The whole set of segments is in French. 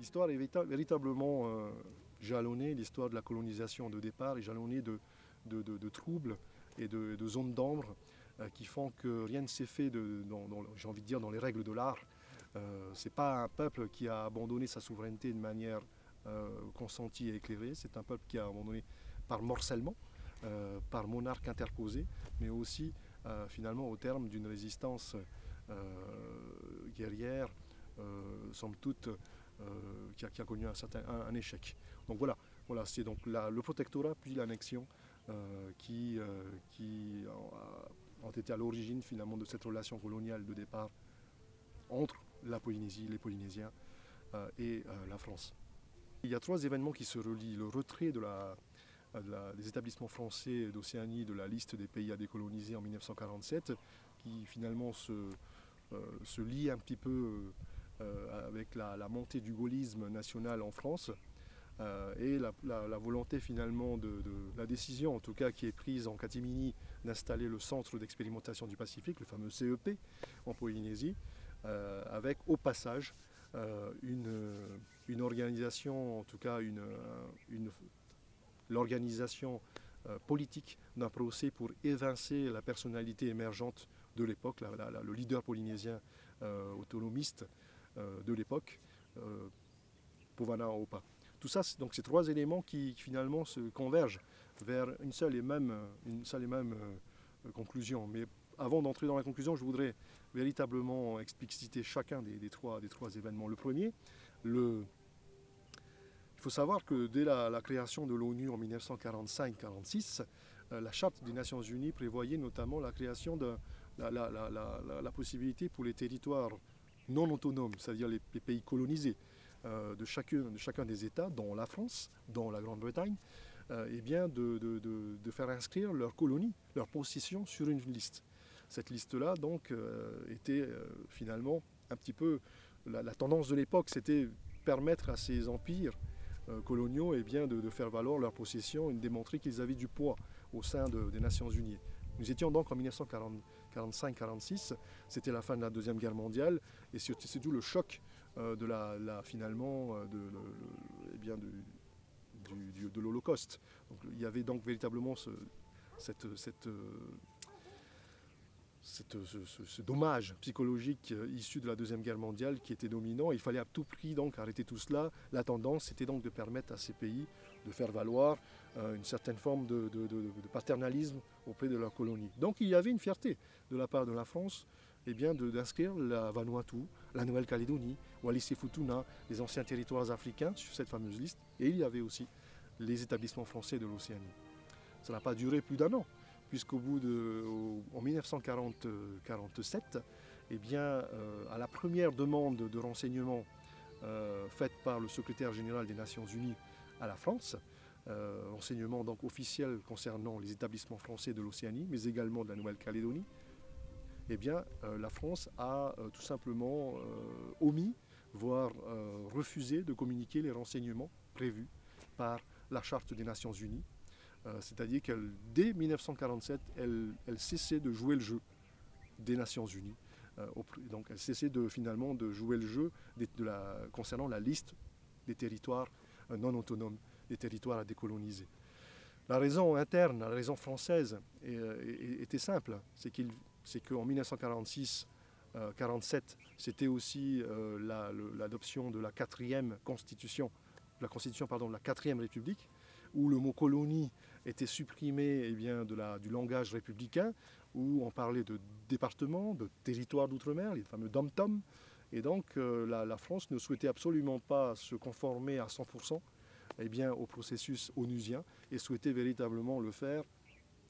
L'histoire est véritablement jalonnée, l'histoire de la colonisation de départ est jalonnée de troubles et de zones d'ombre qui font que rien ne s'est fait, j'ai envie de dire, dans les règles de l'art. Ce n'est pas un peuple qui a abandonné sa souveraineté de manière consentie et éclairée, c'est un peuple qui a abandonné par morcellement, par monarque interposé, mais aussi finalement au terme d'une résistance guerrière, somme toute, qui a connu un échec. Donc voilà c'est donc le protectorat puis l'annexion qui ont été à l'origine finalement de cette relation coloniale de départ entre la Polynésie, les Polynésiens et la France. Il y a trois événements qui se relient. Le retrait des établissements français d'Océanie de la liste des pays à décoloniser en 1947, qui finalement se lie un petit peu avec la montée du gaullisme national en France, et la volonté finalement de la décision en tout cas qui est prise en catimini d'installer le centre d'expérimentation du Pacifique, le fameux CEP en Polynésie, avec au passage une organisation, en tout cas l'organisation politique d'un procès pour évincer la personnalité émergente de l'époque, le leader polynésien autonomiste de l'époque, Povana Opa. Tout ça, donc ces trois éléments qui finalement se convergent vers une seule et même conclusion. Mais avant d'entrer dans la conclusion, je voudrais véritablement expliciter chacun des trois événements. Le premier, il faut savoir que dès la création de l'ONU en 1945-46, la Charte des Nations Unies prévoyait notamment la création de la possibilité pour les territoires non autonomes, c'est-à-dire les pays colonisés, de chacun des États, dont la France, dont la Grande-Bretagne, eh bien de faire inscrire leurs colonies, leurs possessions sur une liste. Cette liste-là, donc, était finalement un petit peu la tendance de l'époque, c'était permettre à ces empires coloniaux eh bien, de faire valoir leurs possessions et de démontrer qu'ils avaient du poids au sein des Nations Unies. Nous étions donc en 1945-46, c'était la fin de la Deuxième Guerre mondiale, et c'est tout le choc finalement de l'Holocauste. Il y avait donc véritablement ce dommage psychologique issu de la Deuxième Guerre mondiale qui était dominant. Il fallait à tout prix donc arrêter tout cela. La tendance c'était donc de permettre à ces pays de faire valoir une certaine forme de paternalisme auprès de leurs colonies. Donc il y avait une fierté de la part de la France eh bien, d'inscrire la Vanuatu, la Nouvelle-Calédonie, Wallis et Futuna, les anciens territoires africains sur cette fameuse liste. Et il y avait aussi les établissements français de l'Océanie. Ça n'a pas duré plus d'un an, puisqu'au bout en 1947, eh bien, à la première demande de renseignement faite par le secrétaire général des Nations Unies à la France, renseignement donc officiel concernant les établissements français de l'Océanie, mais également de la Nouvelle-Calédonie, eh bien, la France a tout simplement omis, voire refusé de communiquer les renseignements prévus par la Charte des Nations Unies. C'est-à-dire que dès 1947, elle cessait de jouer le jeu des Nations Unies. Donc elle cessait finalement de jouer le jeu concernant la liste des territoires non autonomes, des territoires à décoloniser. La raison interne, la raison française était simple, c'est qu'en 1946-47, c'était aussi l'adoption de la quatrième constitution, de la quatrième République, où le mot colonie était supprimé eh bien, du langage républicain, où on parlait de département, de territoire d'outre-mer, les fameux dom-tom. Et donc la France ne souhaitait absolument pas se conformer à 100% eh bien, au processus onusien et souhaitait véritablement le faire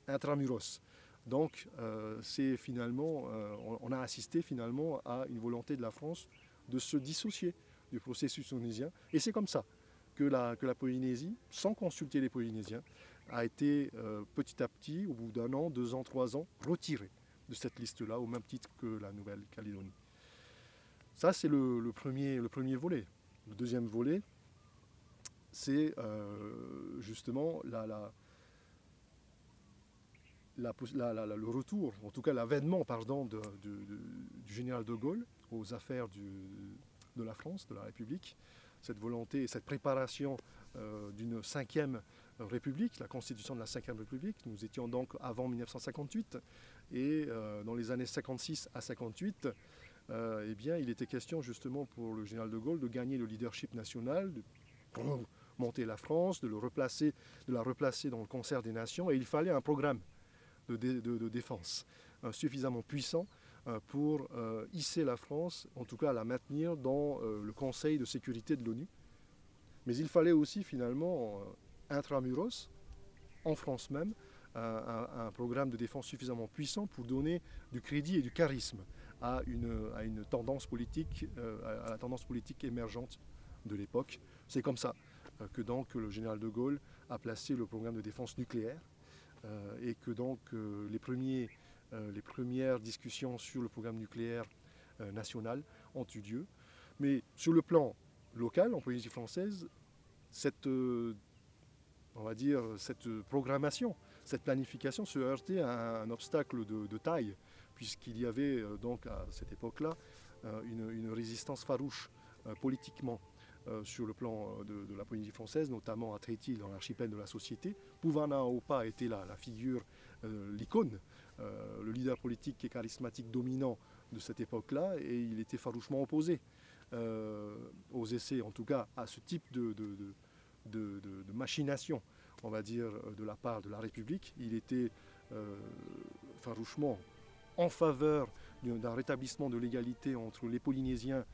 intramuros. Donc on a assisté finalement à une volonté de la France de se dissocier du processus onusien. Et c'est comme ça que la Polynésie, sans consulter les Polynésiens, a été petit à petit, au bout d'un an, 2 ans, 3 ans, retirée de cette liste-là, au même titre que la Nouvelle-Calédonie. Ça, c'est le premier volet. Le deuxième volet, c'est justement le retour, en tout cas l'avènement du général de Gaulle aux affaires de la France, de la République, cette volonté et cette préparation d'une 5e République, la constitution de la 5e République. Nous étions donc avant 1958 et dans les années 56 à 58, eh bien, il était question justement pour le général de Gaulle de gagner le leadership national, de monter la France, de la replacer dans le concert des nations, et il fallait un programme de défense suffisamment puissant pour hisser la France, en tout cas la maintenir dans le Conseil de sécurité de l'ONU. Mais il fallait aussi finalement, intramuros, en France même, un programme de défense suffisamment puissant pour donner du crédit et du charisme à une tendance politique, à la tendance politique émergente de l'époque. C'est comme ça que donc le général de Gaulle a placé le programme de défense nucléaire et que donc les premières discussions sur le programme nucléaire national ont eu lieu. Mais sur le plan local, en Polynésie française, cette programmation, cette planification se heurtait à un obstacle de taille, puisqu'il y avait donc à cette époque-là une résistance farouche politiquement sur le plan de la Polynésie française, notamment à Tahiti, dans l'archipel de la Société. Puvanaaopa était la figure, l'icône, le leader politique et charismatique dominant de cette époque-là, et il était farouchement opposé aux essais, en tout cas à ce type de machination, on va dire, de la part de la République. Il était farouchement en faveur d'un rétablissement de l'égalité entre les Polynésiens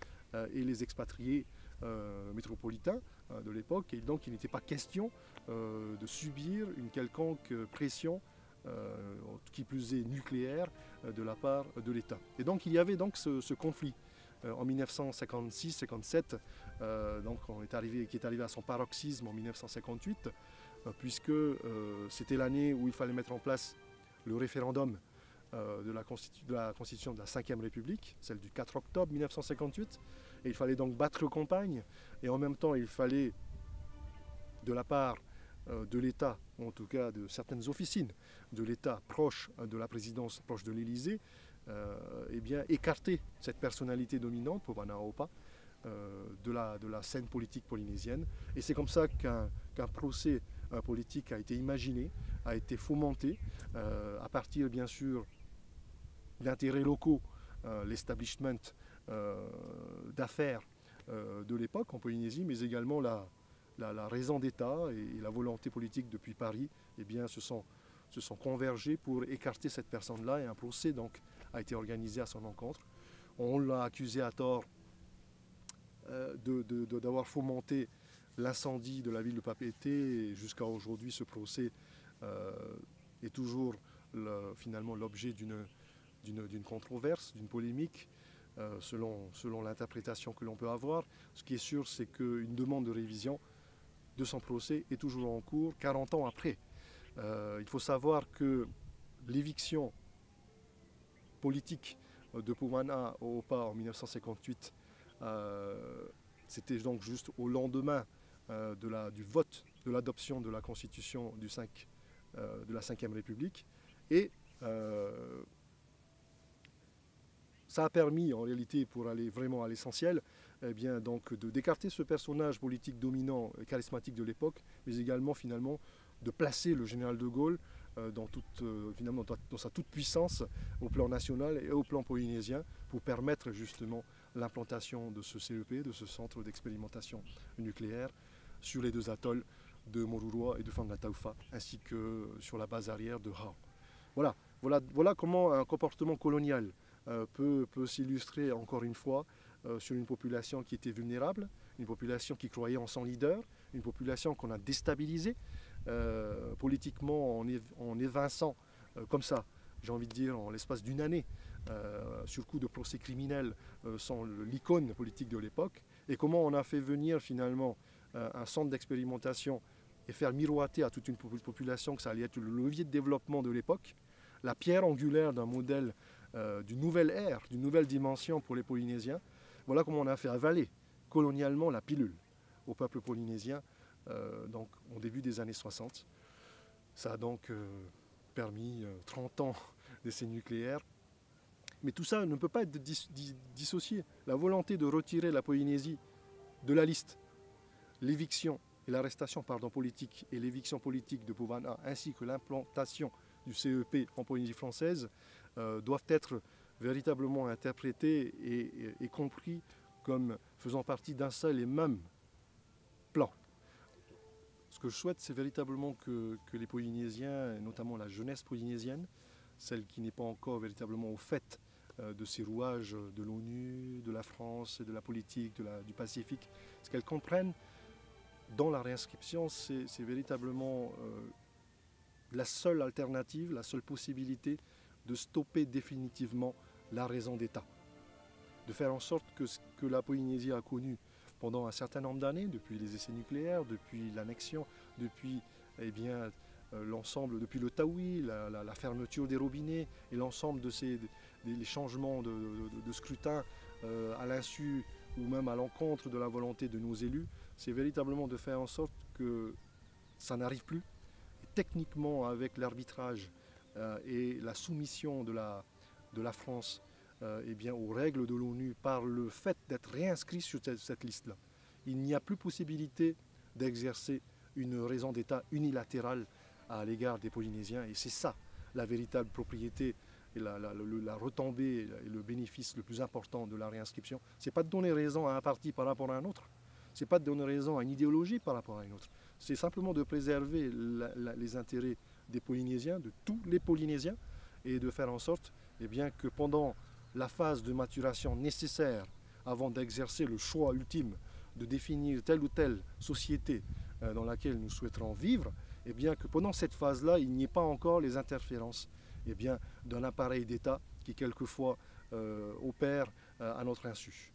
et les expatriés métropolitains de l'époque, et donc il n'était pas question de subir une quelconque pression, qui plus est nucléaire, de la part de l'État. Et donc il y avait donc ce conflit en 1956-57, qui est arrivé à son paroxysme en 1958, puisque c'était l'année où il fallait mettre en place le référendum de la constitution de la 5e République, celle du 4 octobre 1958. Et il fallait donc battre campagne, et en même temps il fallait, de la part de l'État, ou en tout cas de certaines officines de l'État proches de la présidence, proches de l'Élysée, eh bien, écarter cette personnalité dominante, Puvanaaopa, de la scène politique polynésienne. Et c'est comme ça qu'un procès politique a été imaginé, a été fomenté, à partir bien sûr d'intérêts locaux, l'establishment d'affaires de l'époque en Polynésie, mais également la raison d'État et la volonté politique depuis Paris, eh bien, se sont convergés pour écarter cette personne-là, et un procès donc a été organisé à son encontre. On l'a accusé à tort d'avoir fomenté l'incendie de la ville de Papeete, et jusqu'à aujourd'hui ce procès est toujours finalement l'objet d'une controverse, d'une polémique, selon l'interprétation que l'on peut avoir. Ce qui est sûr, c'est qu'une demande de révision de son procès est toujours en cours, 40 ans après. Il faut savoir que l'éviction politique de Puvanaaopa en 1958, c'était donc juste au lendemain du vote de l'adoption de la Constitution de la 5e République. Et ça a permis, en réalité, pour aller vraiment à l'essentiel, eh bien, donc, d'écarter ce personnage politique dominant et charismatique de l'époque, mais également finalement de placer le général de Gaulle finalement, dans sa toute puissance au plan national et au plan polynésien, pour permettre justement l'implantation de ce CEP, de ce centre d'expérimentation nucléaire, sur les 2 atolls de Moruroa et de Fangataufa, ainsi que sur la base arrière de Hao. Voilà comment un comportement colonial peut s'illustrer encore une fois sur une population qui était vulnérable, une population qui croyait en son leader, une population qu'on a déstabilisée politiquement en évinçant comme ça, j'ai envie de dire, en l'espace d'une année, sur coup de procès criminels, sans l'icône politique de l'époque, et comment on a fait venir finalement un centre d'expérimentation et faire miroiter à toute une population que ça allait être le levier de développement de l'époque, la pierre angulaire d'un modèle d'une nouvelle ère, d'une nouvelle dimension pour les Polynésiens. Voilà comment on a fait avaler colonialement la pilule au peuple polynésien, donc au début des années 60. Ça a donc permis 30 ans d'essais nucléaires. Mais tout ça ne peut pas être dissocié. La volonté de retirer la Polynésie de la liste l'éviction et l'arrestation politique et l'éviction politique de Bovana, ainsi que l'implantation du CEP en Polynésie française, doivent être véritablement interprétés et compris comme faisant partie d'un seul et même plan. Ce que je souhaite, c'est véritablement que les Polynésiens, et notamment la jeunesse polynésienne, celle qui n'est pas encore véritablement au fait de ces rouages de l'ONU, de la France et de la politique du Pacifique, ce qu'elles comprennent dans la réinscription, c'est véritablement la seule alternative, la seule possibilité de stopper définitivement la raison d'État. De faire en sorte que ce que la Polynésie a connu pendant un certain nombre d'années, depuis les essais nucléaires, depuis l'annexion, depuis l'ensemble, depuis le Taoui, la fermeture des robinets et l'ensemble des changements de scrutin à l'insu ou même à l'encontre de la volonté de nos élus, c'est véritablement de faire en sorte que ça n'arrive plus. Et techniquement, avec l'arbitrage et la soumission de la France aux règles de l'ONU par le fait d'être réinscrit sur cette liste-là, il n'y a plus possibilité d'exercer une raison d'État unilatérale à l'égard des Polynésiens. Et c'est ça la véritable propriété et la retombée et le bénéfice le plus important de la réinscription. Ce n'est pas de donner raison à un parti par rapport à un autre. Ce n'est pas de donner raison à une idéologie par rapport à une autre. C'est simplement de préserver les intérêts des Polynésiens, de tous les Polynésiens, et de faire en sorte que pendant la phase de maturation nécessaire avant d'exercer le choix ultime de définir telle ou telle société dans laquelle nous souhaiterons vivre, que pendant cette phase-là, il n'y ait pas encore les interférences d'un appareil d'État qui quelquefois opère à notre insu.